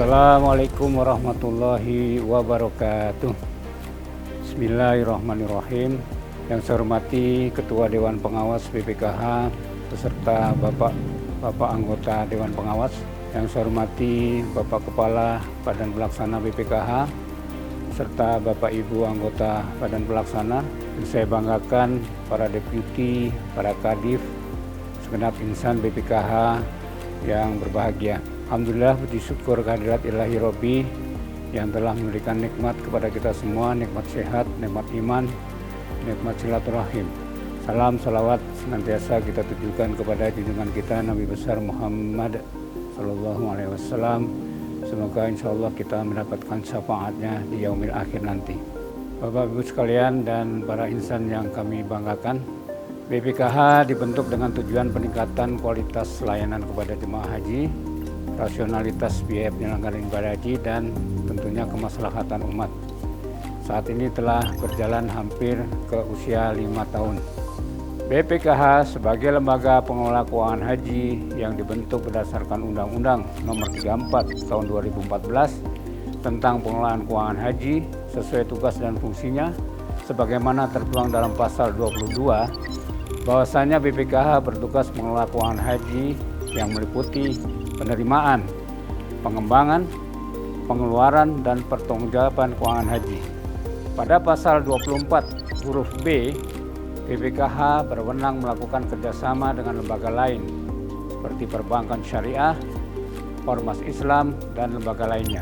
Assalamualaikum warahmatullahi wabarakatuh. Bismillahirrahmanirrahim. Yang saya hormati Ketua Dewan Pengawas BPKH beserta Bapak anggota Dewan Pengawas. Yang saya hormati Bapak Kepala Badan Pelaksana BPKH serta Bapak Ibu anggota Badan Pelaksana. Dan saya banggakan para deputi, para kadif, segenap insan BPKH yang berbahagia. Alhamdulillah, puji syukur kehadirat Ilahi Robbi yang telah memberikan nikmat kepada kita semua, nikmat sehat, nikmat iman, nikmat silaturahim. Salam salawat senantiasa kita tujukan kepada junjungan kita Nabi besar Muhammad Sallallahu Alaihi Wasallam. Semoga insya Allah kita mendapatkan syafaatnya di yaumil akhir nanti. Bapak Ibu sekalian dan para insan yang kami banggakan, BPKH dibentuk dengan tujuan peningkatan kualitas layanan kepada jemaah haji, rasionalitas biaya penyelenggaraan ibadah haji, dan tentunya kemaslahatan umat. Saat ini telah berjalan hampir ke usia 5 tahun. BPKH sebagai lembaga pengelola keuangan haji yang dibentuk berdasarkan Undang-Undang Nomor 34 Tahun 2014 tentang pengelolaan keuangan haji sesuai tugas dan fungsinya sebagaimana tertuang dalam pasal 22, bahwasanya BPKH bertugas mengelola keuangan haji yang meliputi penerimaan, pengembangan, pengeluaran, dan pertanggungjawaban keuangan haji. Pada pasal 24 huruf B, BPKH berwenang melakukan kerjasama dengan lembaga lain seperti perbankan syariah, ormas Islam, dan lembaga lainnya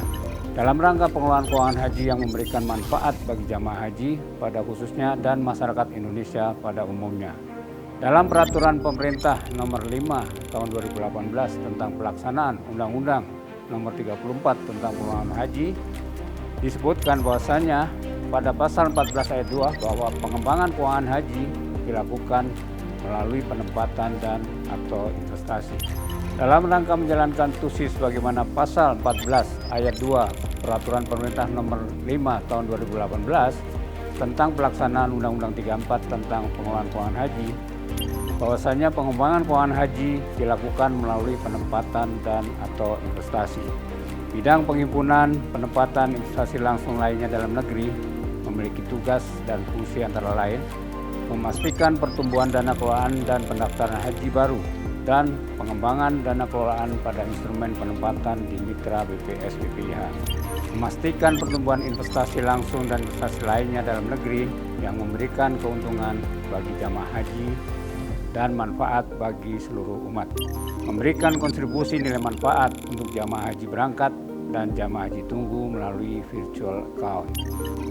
dalam rangka pengelolaan keuangan haji yang memberikan manfaat bagi jamaah haji pada khususnya dan masyarakat Indonesia pada umumnya. Dalam Peraturan Pemerintah Nomor 5 Tahun 2018 tentang pelaksanaan Undang-Undang Nomor 34 tentang pengelolaan haji, disebutkan bahwasanya pada pasal 14 ayat 2 bahwa pengembangan keuangan haji dilakukan melalui penempatan dan atau investasi. Dalam rangka menjalankan tusi sebagaimana pasal 14 ayat 2 Peraturan Pemerintah Nomor 5 Tahun 2018 tentang pelaksanaan Undang-Undang 34 tentang pengelolaan keuangan haji, bahwasanya pengembangan keuangan haji dilakukan melalui penempatan dan atau investasi. Bidang penghimpunan, penempatan, investasi langsung lainnya dalam negeri memiliki tugas dan fungsi antara lain memastikan pertumbuhan dana kelolaan dan pendaftaran haji baru dan pengembangan dana kelolaan pada instrumen penempatan di mitra BPS BPIH, memastikan pertumbuhan investasi langsung dan investasi lainnya dalam negeri yang memberikan keuntungan bagi jamaah haji dan manfaat bagi seluruh umat, memberikan kontribusi nilai manfaat untuk jamaah haji berangkat dan jamaah haji tunggu melalui virtual account.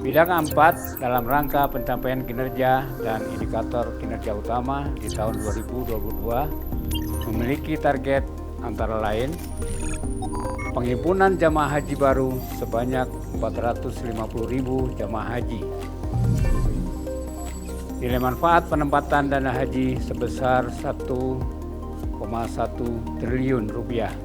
Bidang 4 dalam rangka pencapaian kinerja dan indikator kinerja utama di tahun 2022 memiliki target antara lain penghimpunan jamaah haji baru sebanyak 450.000 jamaah haji, nilai manfaat penempatan dana haji sebesar 1,1 triliun rupiah.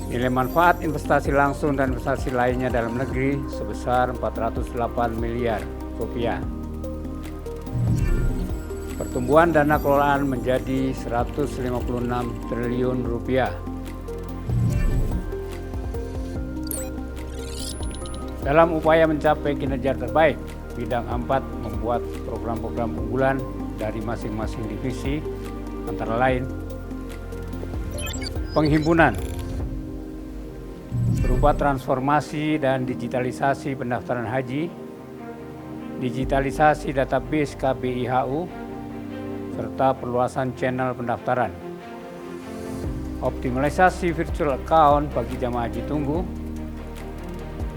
Nilai manfaat investasi langsung dan investasi lainnya dalam negeri sebesar 408 miliar rupiah. Pertumbuhan dana kelolaan menjadi 156 triliun rupiah. Dalam upaya mencapai kinerja terbaik, bidang 4 membuat program-program unggulan dari masing-masing divisi, antara lain penghimpunan berupa transformasi dan digitalisasi pendaftaran haji, digitalisasi database KBIHU, serta perluasan channel pendaftaran, optimalisasi virtual account bagi jamaah haji tunggu,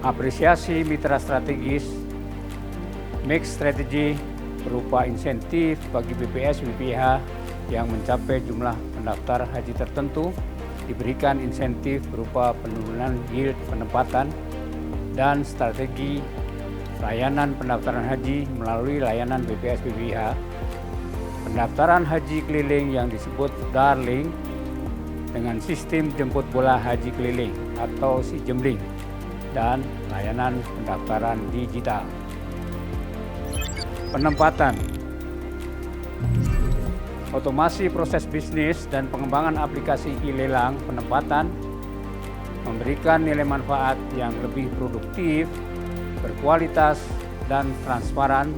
apresiasi mitra strategis, mix strategy berupa insentif bagi BPS BPIH yang mencapai jumlah pendaftar haji tertentu, diberikan insentif berupa penurunan yield penempatan, dan strategi layanan pendaftaran haji melalui layanan BPS BPIH, pendaftaran haji keliling yang disebut Darling dengan sistem jemput bola haji keliling atau SIJEMLING, dan layanan pendaftaran digital. Penempatan, otomasi proses bisnis dan pengembangan aplikasi e-lelang penempatan memberikan nilai manfaat yang lebih produktif, berkualitas, dan transparan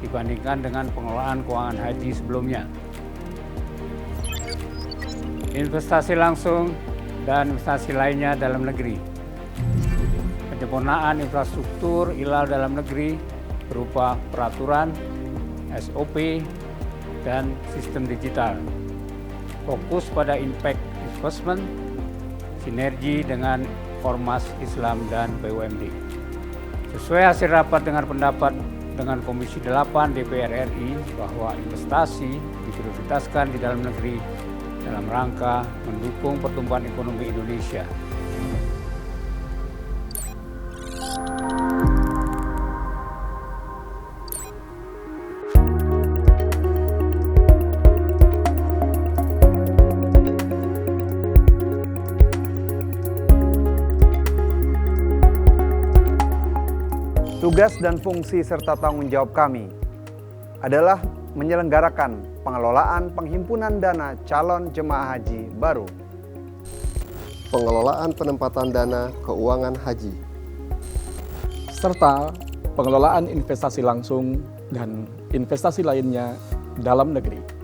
dibandingkan dengan pengelolaan keuangan haji sebelumnya. Investasi langsung dan investasi lainnya dalam negeri. Penyempurnaan infrastruktur hilal dalam negeri berupa peraturan, SOP, dan sistem digital. Fokus pada impact investment, sinergi dengan Ormas Islam dan BUMD. Sesuai hasil rapat dengar pendapat dengan Komisi 8 DPR RI bahwa investasi diprioritaskan di dalam negeri dalam rangka mendukung pertumbuhan ekonomi Indonesia. Tugas dan fungsi serta tanggung jawab kami adalah menyelenggarakan pengelolaan penghimpunan dana calon jemaah haji baru, pengelolaan penempatan dana keuangan haji, serta pengelolaan investasi langsung dan investasi lainnya dalam negeri.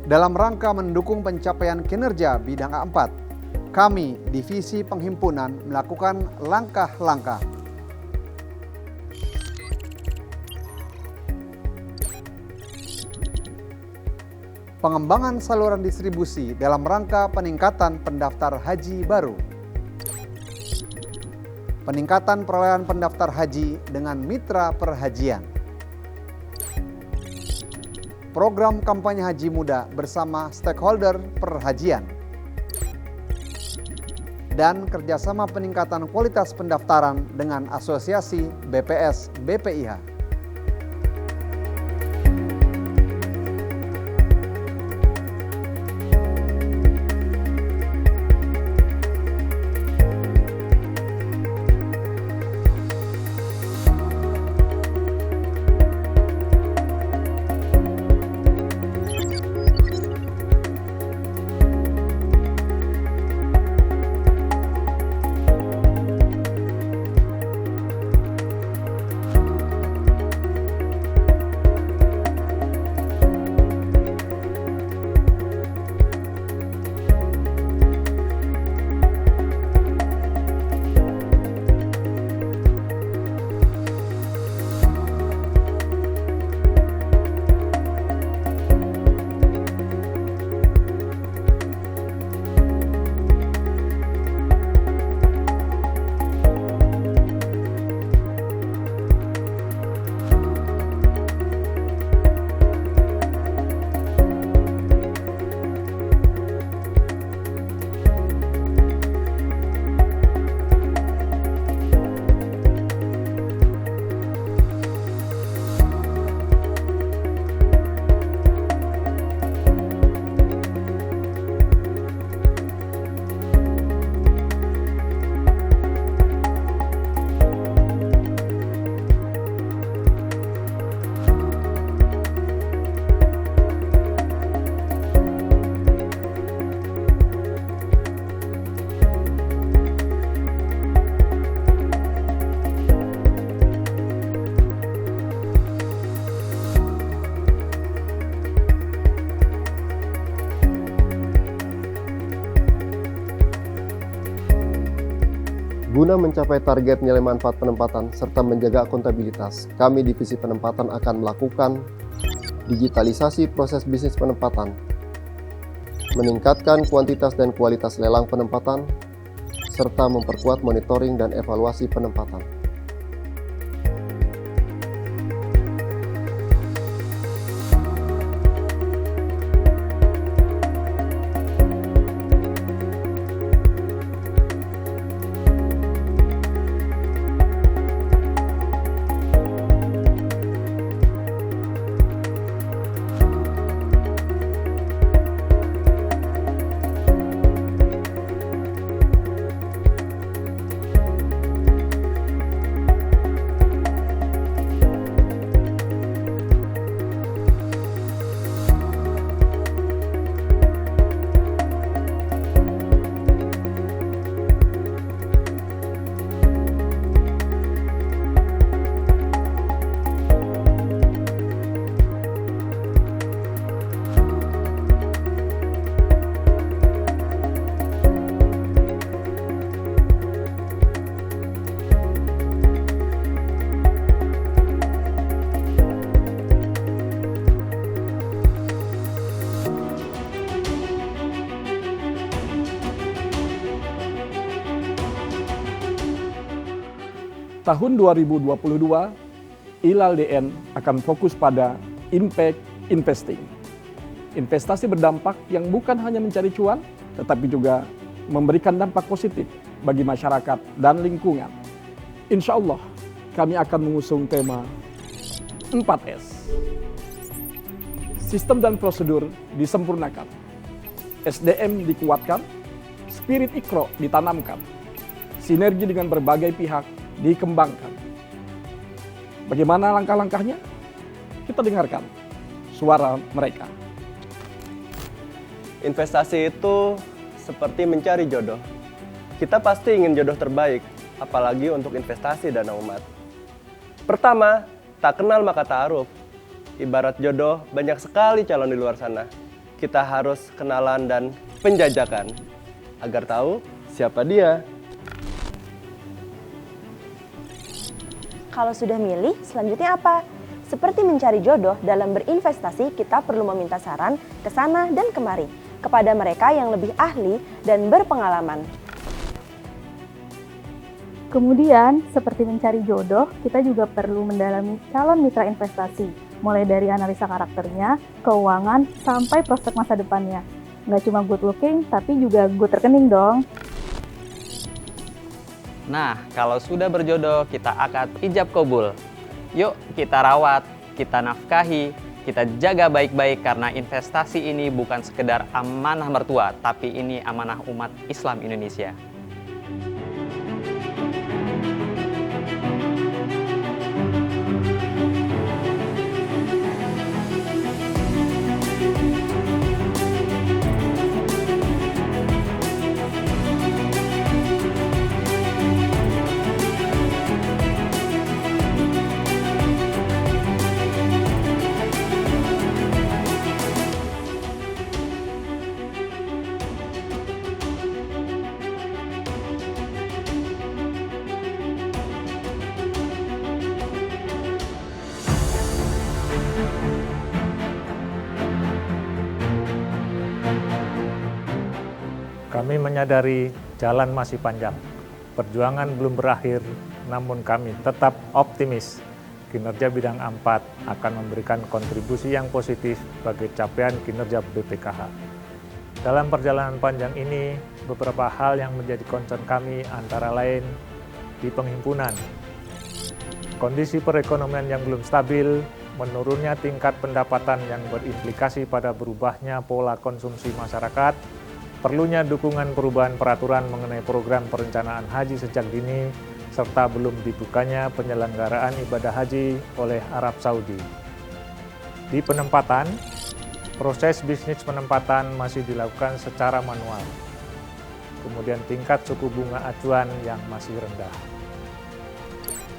Dalam rangka mendukung pencapaian kinerja bidang A4, kami Divisi Penghimpunan melakukan langkah-langkah. Pengembangan saluran distribusi dalam rangka peningkatan pendaftar haji baru. Peningkatan perolehan pendaftar haji dengan mitra perhajian. Program kampanye haji muda bersama stakeholder perhajian, dan kerjasama peningkatan kualitas pendaftaran dengan asosiasi BPS BPIH. Guna mencapai target nilai manfaat penempatan serta menjaga akuntabilitas, kami Divisi Penempatan akan melakukan digitalisasi proses bisnis penempatan, meningkatkan kuantitas dan kualitas lelang penempatan, serta memperkuat monitoring dan evaluasi penempatan. tahun 2022, ILAL DN akan fokus pada impact investing. Investasi berdampak yang bukan hanya mencari cuan, tetapi juga memberikan dampak positif bagi masyarakat dan lingkungan. Insya Allah, kami akan mengusung tema 4S. Sistem dan prosedur disempurnakan, SDM dikuatkan, spirit Iqra ditanamkan, sinergi dengan berbagai pihak dikembangkan. Bagaimana langkah-langkahnya? Kita dengarkan suara mereka. Investasi itu seperti mencari jodoh. Kita pasti ingin jodoh terbaik, apalagi untuk investasi dana umat. Pertama, tak kenal maka ta'aruf. Ibarat jodoh, banyak sekali calon di luar sana. Kita harus kenalan dan penjajakan agar tahu siapa dia. Kalau sudah milih, selanjutnya apa? Seperti mencari jodoh dalam berinvestasi, kita perlu meminta saran ke sana dan kemari kepada mereka yang lebih ahli dan berpengalaman. Kemudian, seperti mencari jodoh, kita juga perlu mendalami calon mitra investasi, mulai dari analisa karakternya, keuangan, sampai prospek masa depannya. Nggak cuma good looking, tapi juga good rekening dong. Nah, kalau sudah berjodoh, kita akad ijab kabul. Yuk kita rawat, kita nafkahi, kita jaga baik-baik karena investasi ini bukan sekedar amanah mertua, tapi ini amanah umat Islam Indonesia. Kami menyadari jalan masih panjang, perjuangan belum berakhir, namun kami tetap optimis kinerja bidang 4 akan memberikan kontribusi yang positif bagi capaian kinerja BPKH. Dalam perjalanan panjang ini, beberapa hal yang menjadi concern kami antara lain di penghimpunan, kondisi perekonomian yang belum stabil, menurunnya tingkat pendapatan yang berimplikasi pada berubahnya pola konsumsi masyarakat, perlunya dukungan perubahan peraturan mengenai program perencanaan haji sejak dini, serta belum dibukanya penyelenggaraan ibadah haji oleh Arab Saudi. Di penempatan, proses bisnis penempatan masih dilakukan secara manual. Kemudian tingkat suku bunga acuan yang masih rendah.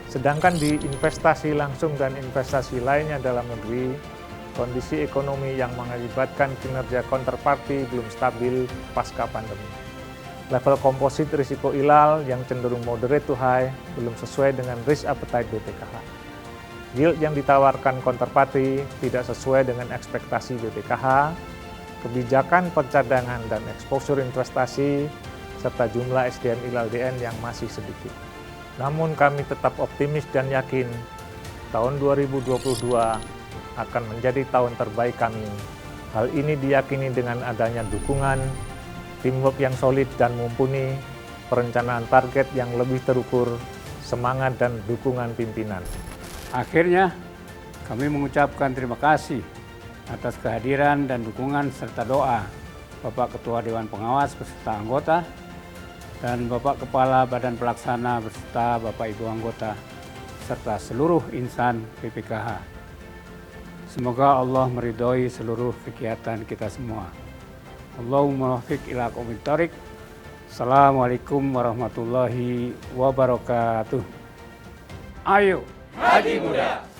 Sedangkan di investasi langsung dan investasi lainnya dalam negeri, kondisi ekonomi yang mengakibatkan kinerja counterparty belum stabil pasca pandemi. Level komposit risiko ILAL yang cenderung moderate to high belum sesuai dengan risk appetite BPKH. Yield yang ditawarkan counterparty tidak sesuai dengan ekspektasi BPKH, kebijakan percadangan dan exposure investasi, serta jumlah SDM ILAL DN yang masih sedikit. Namun kami tetap optimis dan yakin tahun 2022 akan menjadi tahun terbaik kami. Hal ini diyakini dengan adanya dukungan, teamwork yang solid dan mumpuni, perencanaan target yang lebih terukur, semangat dan dukungan pimpinan. Akhirnya, kami mengucapkan terima kasih atas kehadiran dan dukungan serta doa Bapak Ketua Dewan Pengawas beserta anggota dan Bapak Kepala Badan Pelaksana beserta Bapak Ibu anggota serta seluruh insan BPKH. Semoga Allah meridhoi seluruh kegiatan kita semua. Allahumma waffiq ila aqwamit thoriq. Assalamualaikum warahmatullahi wabarakatuh. Ayo, Haji Muda!